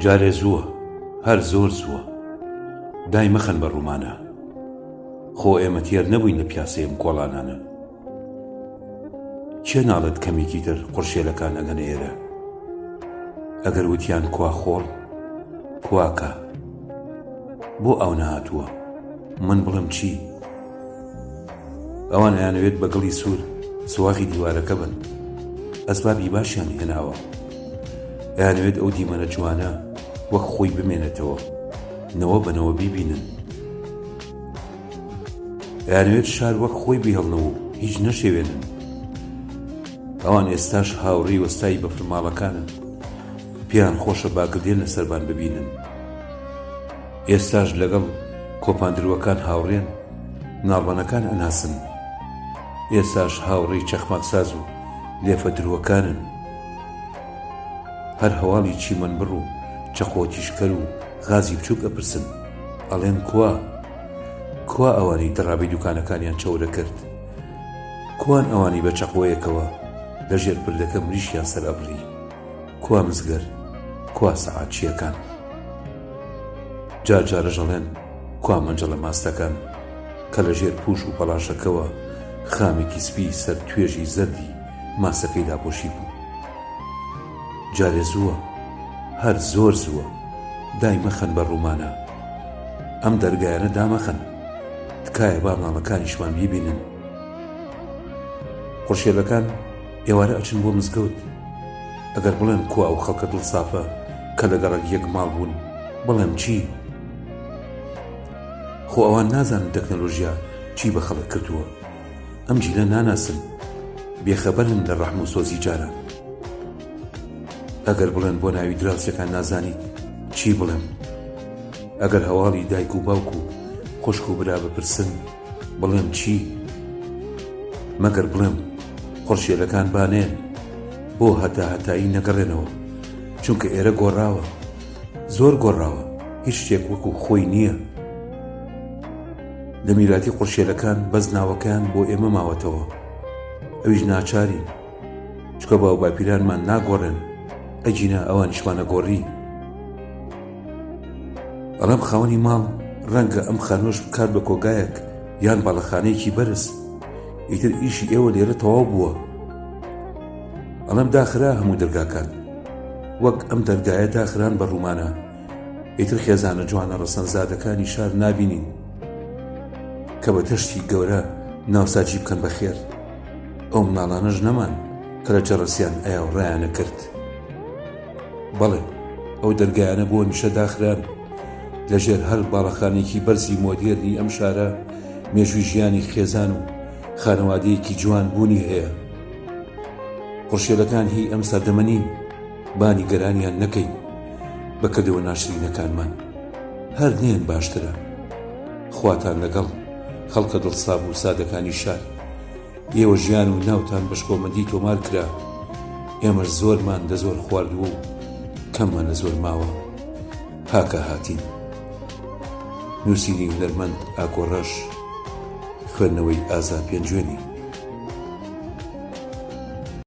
جارێ زووە، هەر زۆر زووە، دای مەخەن بە ڕوومانە، خۆ ئێمە تێر نەبووین لە پیاسەیەم کۆڵانانە. چێ ناڵێت کەمێکی تر قورشێلەکان ئەگەنە ئێرە؟ ئەگەر وتیان کوا خۆڵ، کواکە، بۆ ئەو نەهاتووە، من بڵم چی؟ ئەوان ئەیانەوێت بەگەڵی سوور سواغی دیوارەکە بن، ئەسبابی باشیان هێناوە، ئەیانەوێت ئەو دیمەنە جوانە وەک خۆی بمێنێتەوە، نەوە بەنەوە بیبینن، ئەیانەوێت شار وەک خۆی بهێڵنەوە هیچ نەشێوێنن. ئەوان ئێستاش هاوڕێی وەستایی بەفرماڵەکانن، پێیان خۆشە باگدێن لە سەربان ببینن. ئێستاش لەگەڵ کۆپاندروەکان هاوڕێن، ناڵبانەکان ئەناسن. ئێستاش هاوڕێی چەخماکساز و لێفە دروەکانن. هەر هەواڵی چیمەنبڕ و چەخۆتیشکەر و غازی بچووک ئەپرسن، ئەڵێن کوا ئەوانی دەڕابەی دوکانەکانیان چەورە کرد؟ کوان ئەوانی بە چەقۆیەکەوە لە ژێر پردەکە مریشیان سەر ئەبڕی؟ کوا مزگەر، کوا سەعاتچیەکان؟ جارجارە ژەڵێن کوا مەنجەڵە ماستەکان کە لە ژێر پوش و پەلاشەکەوە خامێکی سپی سەر توێژی زەردی ماسەکەی داپۆشی بوو. جارێ زووە، هەر زۆر زووە، دای مەخەن بە ڕوومانە. ئەم دەرگایانە دامەخەن، تکایە با ماڵەکانیشمان بیبینن. قورشێلەکان ئێوارە ئەچن بۆ مزگەوت. ئەگەر بڵێن کوا ئەو خەڵکە دڵسافە کە لەگەڵک یەک ماڵ بوون، بڵێم چی؟ خۆ ئەوان نازانن تەکنەلۆژیا چی بە خەڵک کردووە. ئەم جیلە ناناسن، بێخەبەرن لە ڕەحم و سۆزی جاران. ئەگەر بڵێن بۆ ناوی دراوسەکان نازانیت، چی بڵێم؟ ئەگەر هەواڵی دایک و باوک و خوشک و برا بپرسن، بڵێم چی؟ مەگەر بڵێم قورشێلەکان بانێن، بۆ هەتایی نەگەڕێنەوە، چونکە ئێرە گۆڕاوە، زۆر گۆڕاوە، هیچ شتێک وەکو خۆی نییە. لە میراتی قورشێلەکان بەس ناوەکەیان بۆ ئێمە ماوەتەوە، ئەویش ناچارین، چکە باو باپیرانمان ناگۆڕێن، ئەجینا ئەوانیشمانە گۆڕی. ئەڵەم خاوەنی ماڵ ڕەنگە ئەم خانۆش بکات بە کۆگایەک یان باڵەخانەیەکی بەرز، ئیتر ئیشی ئێوە لێرە تەواو بووە. ئەڵەم داخرا هەموو دەرگاکان، وەک ئەم دەرگایە داخران بە ڕوومانە، ئیتر خێزانە جوانە ڕەسەنزادەکانی شار نابینین کە بە تەشتی گەورە ناوساجی بکەن بەخێر. ئەو مناڵانەش نەمان کە لە جەڕەسیان ئەیا و ڕایانە کرد. بەڵێ ئەو دەرگایانە بۆ نیشە داخران، لەژێر هەر باڵەخانێکی بەرزی مۆدێرنی ئەم شارە مێژووی ژیانی خێزان و خانەوادەیەکی جوان بوونی هەیە. قورشێلەکان هی ئەم سەردەمەنین، بانی گەرانیان نەکەین بە کردەوە ناشرینەکانمان، هەر نێن باشترە. خواتان لەگەڵ خەڵکە دڵساب و سادەکانی شار، ئێوە ژیان و ناوتان بەشکۆمەندی تۆمار کرا، ئێمەش زۆرمان لە زۆر خواردووە و کەممان لە زۆر ماوە. هاکە هاتین. نووسینی هونەرمەند ئاکۆ ڕەش، خوێندنەوەی ئازا پێنجوێنی.